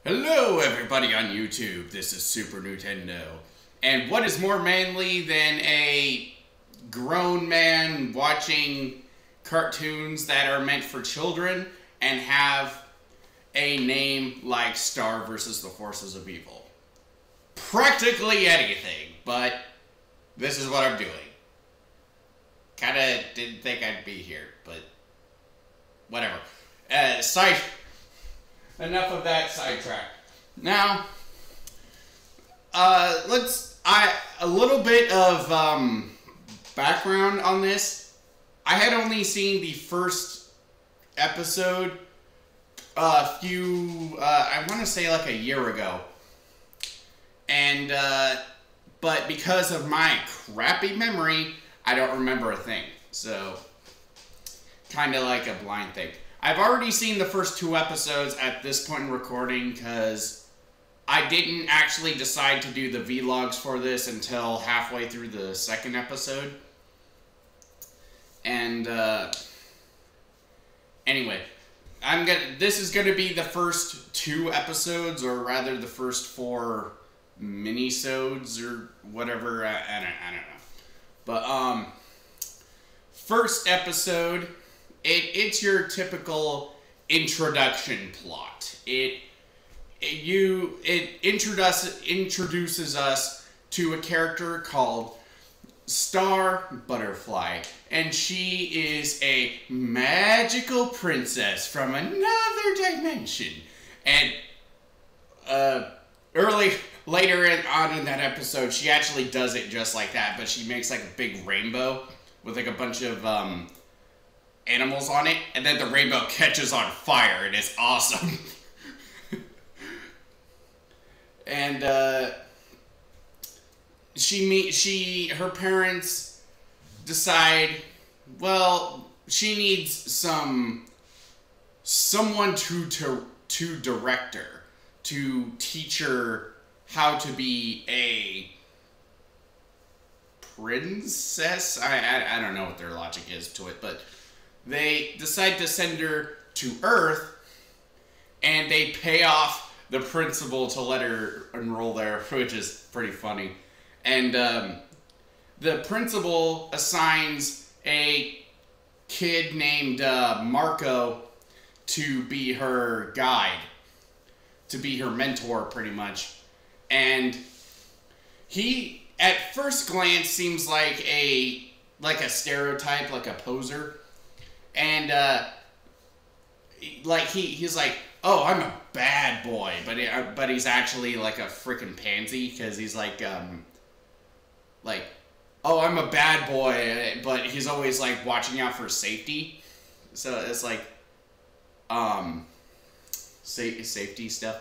Hello everybody on YouTube, this is Super Nintendo. And what is more manly than a grown man watching cartoons that are meant for children and have a name like Star versus the Forces of Evil? Practically anything, but this is what I'm doing. Kinda didn't think I'd be here, but whatever. Enough of that sidetrack. Now, a little bit of background on this. I had only seen the first episode I want to say like a year ago. And, but because of my crappy memory, I don't remember a thing. So, kind of like a blind thing. I've already seen the first 2 episodes at this point in recording because I didn't actually decide to do the vlogs for this until halfway through the second episode. And anyway, this is gonna be the first 2 episodes, or rather the first 4 minisodes or whatever. I don't know. But first episode. It's your typical introduction plot. It introduces us to a character called Star Butterfly, and she is a magical princess from another dimension. And later on in that episode, she actually does it just like that, but she makes like a big rainbow with like a bunch of animals on it, and then the rainbow catches on fire, and it's awesome. And her parents decide, well, she needs someone to direct her, to teach her how to be a princess. I don't know what their logic is to it, but they decide to send her to Earth, and they pay off the principal to let her enroll there, which is pretty funny. And the principal assigns a kid named Marco to be her guide, to be her mentor, pretty much. And he, at first glance, seems like a stereotype, like a poser. And, like, he's like, oh, I'm a bad boy, but he's actually, like, a freaking pansy, because he's like, oh, I'm a bad boy, but he's always, like, watching out for safety. So it's like, safety stuff.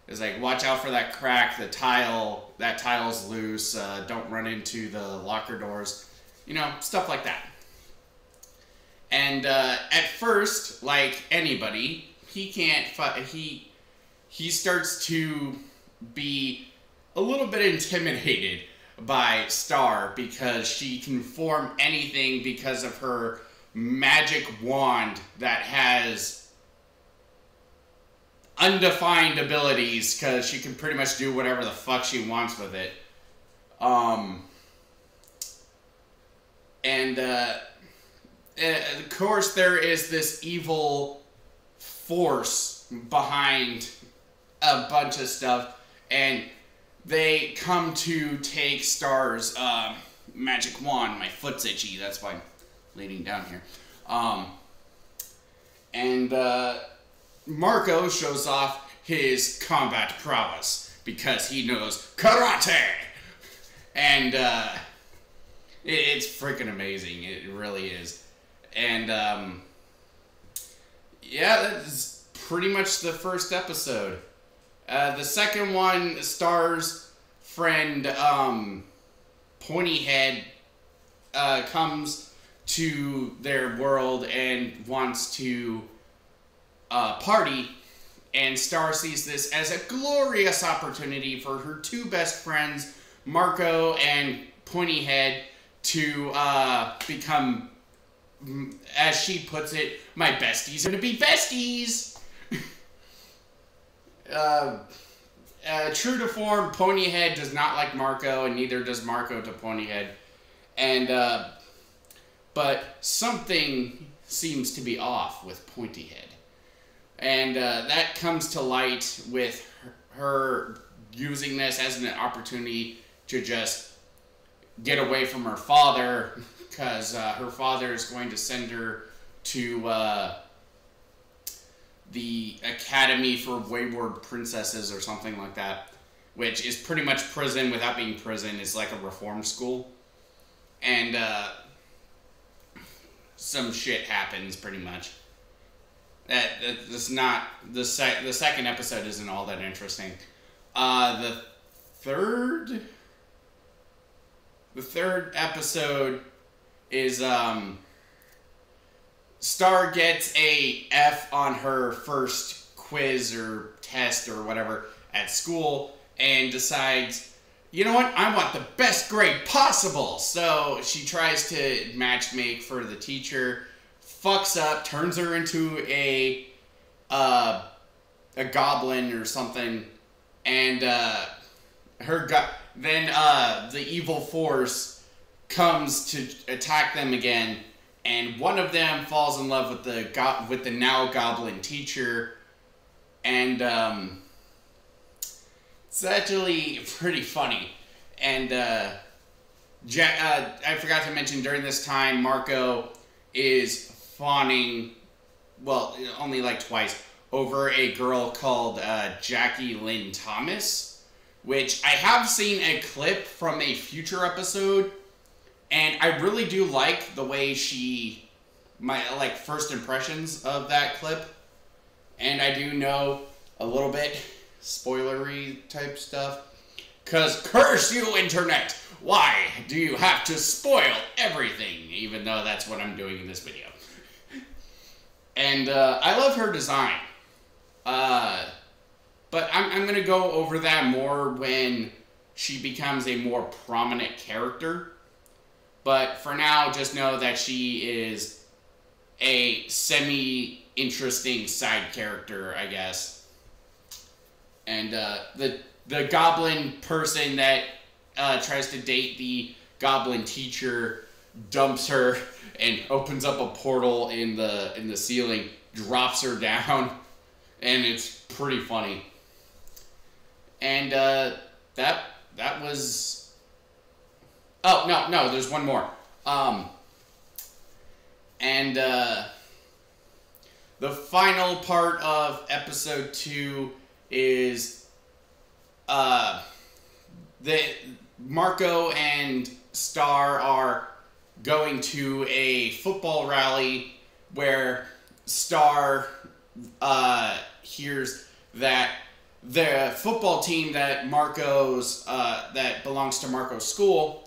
It's like, watch out for that crack, that tile's loose, don't run into the locker doors, you know, stuff like that. And at first, like anybody, he can't he starts to be a little bit intimidated by Star because she can form anything because of her magic wand that has undefined abilities, because she can pretty much do whatever the fuck she wants with it. Of course, there is this evil force behind a bunch of stuff, and they come to take Star's magic wand. My foot's itchy, that's why I'm leaning down here. Marco shows off his combat prowess because he knows karate, and it's freaking amazing. It really is. And, yeah, that's pretty much the first episode. The second one, Star's friend, Pointy Head, comes to their world and wants to, party, and Star sees this as a glorious opportunity for her 2 best friends, Marco and Pointy Head, to, become, as she puts it, my besties are to be besties. true to form, Ponyhead does not like Marco, and neither does Marco to Ponyhead. And, but something seems to be off with Pointyhead. And that comes to light with her using this as an opportunity to just get away from her father, because her father is going to send her to the Academy for Wayward Princesses or something like that, which is pretty much prison without being prison. It's like a reform school. And some shit happens, pretty much. That's not the second episode isn't all that interesting. The third episode is Star gets a F on her first quiz or test or whatever at school and decides, you know what, I want the best grade possible. So she tries to matchmake for the teacher, fucks up, turns her into a goblin or something, and then the evil force comes to attack them again, and one of them falls in love with the now goblin teacher, and it's actually pretty funny. And I forgot to mention, during this time, Marco is fawning, well, only like twice, over a girl called Jackie Lynn Thomas, which I have seen a clip from a future episode, and I really do like the way my first impressions of that clip, and I do know a little bit spoilery type stuff, because curse you, internet, why do you have to spoil everything, even though that's what I'm doing in this video. And I love her design. But I'm going to go over that more when she becomes a more prominent character. But for now, just know that she is a semi-interesting side character, I guess. And the goblin person that tries to date the goblin teacher dumps her and opens up a portal in the ceiling, drops her down, and it's pretty funny. And that was... Oh, no, there's one more. And the final part of episode 2 is that Marco and Star are going to a football rally where Star hears that the football team that that belongs to Marco's school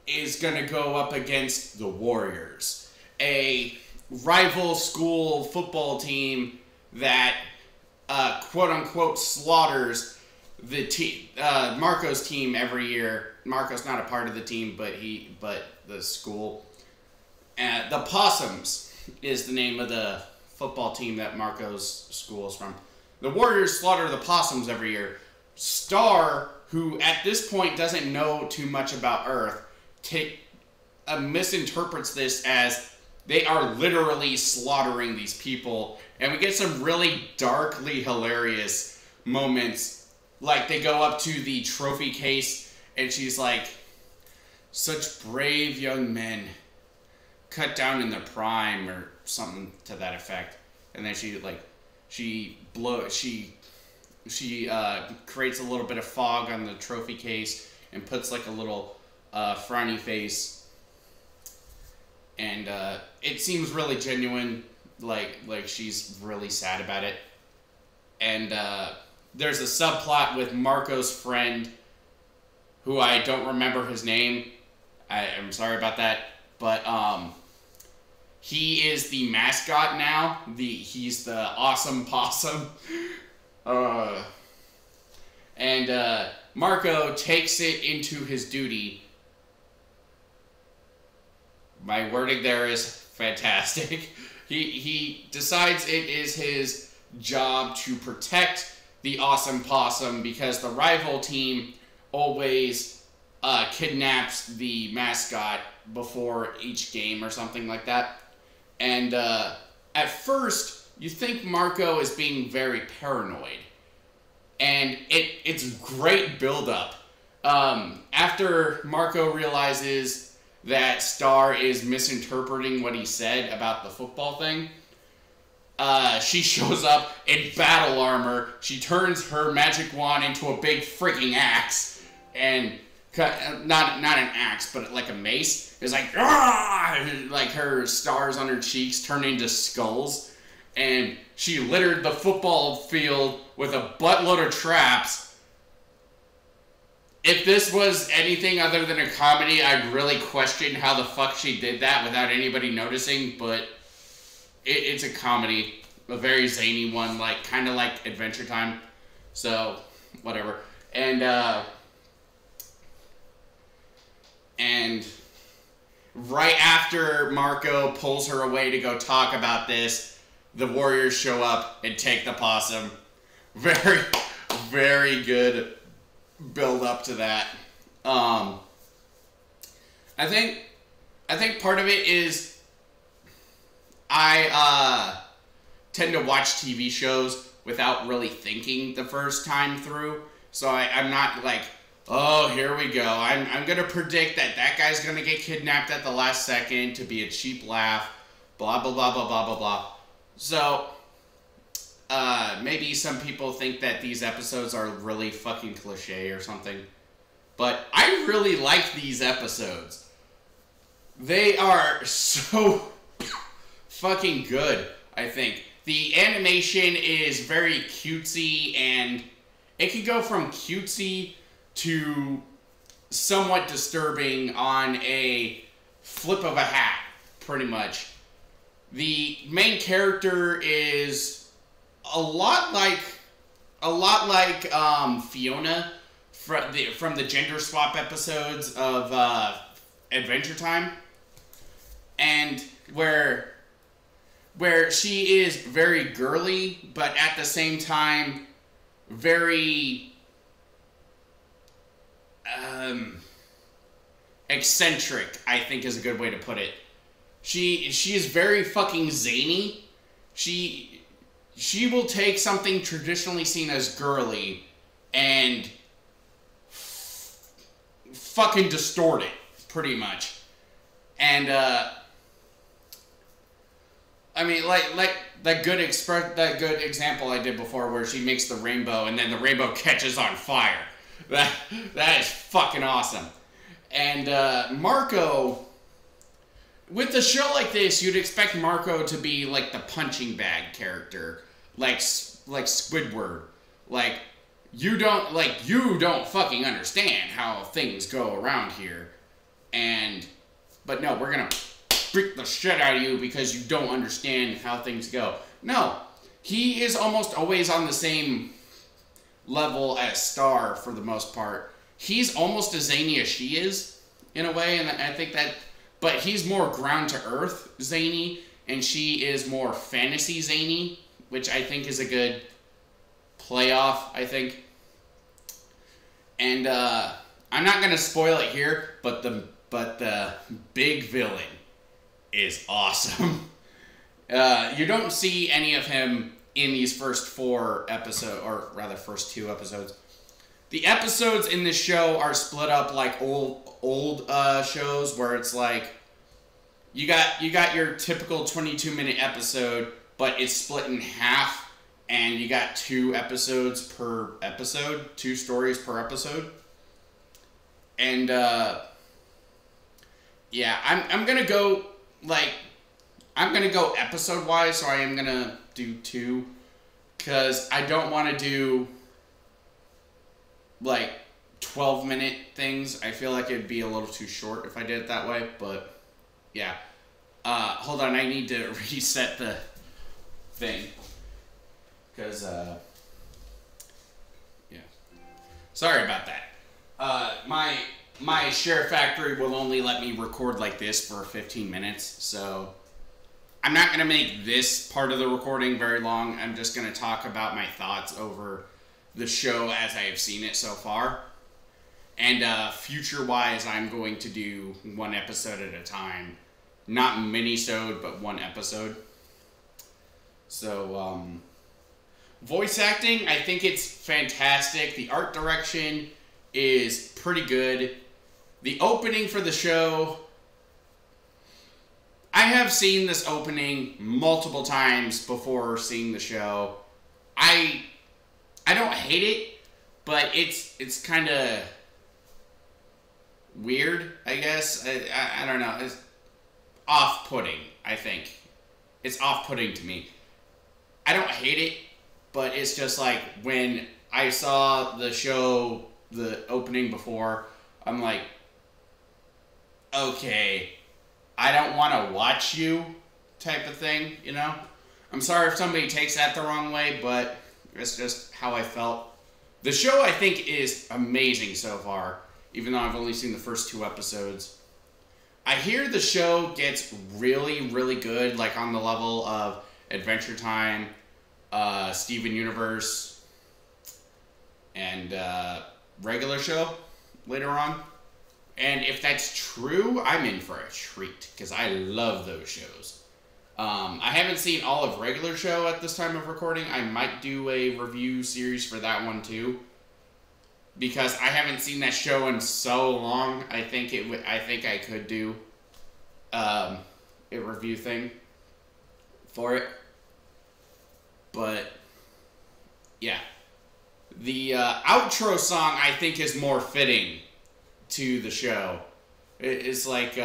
is going to go up against the Warriors, a rival school football team that quote-unquote slaughters Marco's team every year. Marco's not a part of the team, but the school. The Possums is the name of the football team that Marco's school is from. The Warriors slaughter the Possums every year. Star, who at this point doesn't know too much about Earth, misinterprets this as they are literally slaughtering these people, and we get some really darkly hilarious moments. Like, they go up to the trophy case, and she's like, such brave young men, cut down in their prime, or something to that effect. And then she creates a little bit of fog on the trophy case and puts like a little frowny face. And it seems really genuine, like she's really sad about it. And there's a subplot with Marco's friend, who I don't remember his name. I'm sorry about that, but he is the mascot now. He's the awesome possum. And Marco takes it into his duty. My wording there is fantastic. He decides it is his job to protect the awesome possum because the rival team always kidnaps the mascot before each game or something like that. And at first, you think Marco is being very paranoid. And it's great build-up. After Marco realizes that Star is misinterpreting what he said about the football thing, she shows up in battle armor. She turns her magic wand into a big freaking axe, and not an axe, but like a mace. It's like, like her stars on her cheeks turn into skulls, and she littered the football field with a buttload of traps. If this was anything other than a comedy, I'd really question how the fuck she did that without anybody noticing, but it's a comedy, a very zany one, like kind of like Adventure Time, so whatever. And right after Marco pulls her away to go talk about this, the Warriors show up and take the possum. Very, very good build up to that. I think part of it is I tend to watch TV shows without really thinking the first time through. So I'm not like, oh, here we go. I'm going to predict that guy's going to get kidnapped at the last second to be a cheap laugh. Blah, blah, blah, blah, blah, blah, blah. So, maybe some people think that these episodes are really fucking cliche or something. But I really like these episodes. They are so fucking good, I think. The animation is very cutesy, and it can go from cutesy to somewhat disturbing on a flip of a hat, pretty much. The main character is a lot like Fiona from the gender swap episodes of Adventure Time, and where she is very girly, but at the same time very eccentric, I think is a good way to put it. She is very fucking zany. She will take something traditionally seen as girly and fucking distort it, pretty much. And I mean, like that good example I did before, where she makes the rainbow and then the rainbow catches on fire. That is fucking awesome. And Marco, with a show like this, you'd expect Marco to be like the punching bag character, like Squidward. Like you don't fucking understand how things go around here, but no, we're gonna freak the shit out of you because you don't understand how things go. No, he is almost always on the same level as Star for the most part. He's almost as zany as she is, in a way, and I think that, but he's more ground to earth zany, and she is more fantasy zany, which I think is a good playoff, I think. And I'm not gonna spoil it here, but the big villain is awesome. You don't see any of him in these first 4 episodes, or rather first 2 episodes. The episodes in this show are split up like old shows, where it's like you got your typical 22-minute episode, but it's split in half, and you got 2 episodes per episode, 2 stories per episode. And yeah, I'm gonna go episode wise, so I am gonna do 2, because I don't want to do like 12-minute things. I feel like it'd be a little too short if I did it that way, but yeah. Hold on, I need to reset the thing, because yeah, sorry about that. My Share Factory will only let me record like this for 15 minutes, so I'm not going to make this part of the recording very long. I'm just going to talk about my thoughts over the show as I have seen it so far. And future-wise, I'm going to do one episode at a time. Not minisode, but one episode. So, voice acting, I think it's fantastic. The art direction is pretty good. The opening for the show, I have seen this opening multiple times before seeing the show. I don't hate it, but it's kind of weird, I guess. I don't know. It's off-putting, I think. It's off-putting to me. I don't hate it, but it's just like when I saw the show, the opening before, I'm like, okay, I don't want to watch you type of thing, you know? I'm sorry if somebody takes that the wrong way, but it's just how I felt. The show, I think, is amazing so far, even though I've only seen the first 2 episodes. I hear the show gets really, really good, like on the level of Adventure Time, Steven Universe, and regular show later on. And if that's true, I'm in for a treat, because I love those shows. I haven't seen all of regular show at this time of recording. I might do a review series for that one too, because I haven't seen that show in so long. I think I could do a review thing for it. But yeah, the outro song I think is more fitting to the show. It's like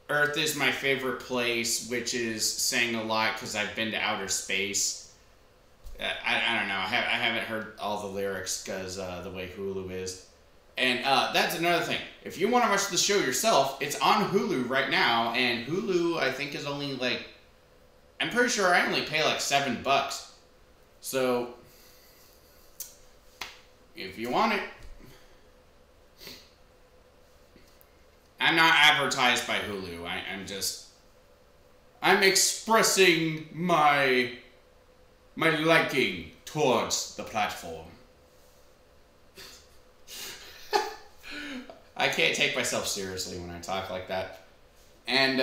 Earth is my favorite place, which is saying a lot because I've been to outer space. I don't know. I haven't heard all the lyrics because the way Hulu is. And that's another thing. If you want to watch the show yourself, it's on Hulu right now. And Hulu, I think, is only like... I'm pretty sure I only pay like $7. So, if you want it... I'm not advertised by Hulu. I'm expressing my liking towards the platform. I can't take myself seriously when I talk like that. And,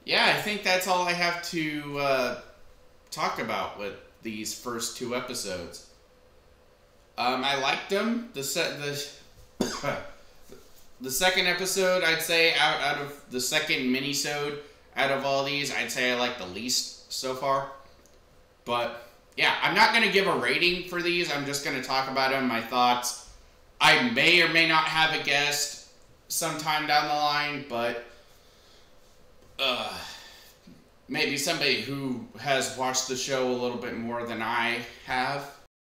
yeah, I think that's all I have to talk about with these first 2 episodes. I liked them. The second episode, I'd say, out of the second minisode, out of all these, I'd say I like the least so far. But, yeah, I'm not going to give a rating for these. I'm just going to talk about them, my thoughts. I may or may not have a guest sometime down the line, but maybe somebody who has watched the show a little bit more than I have.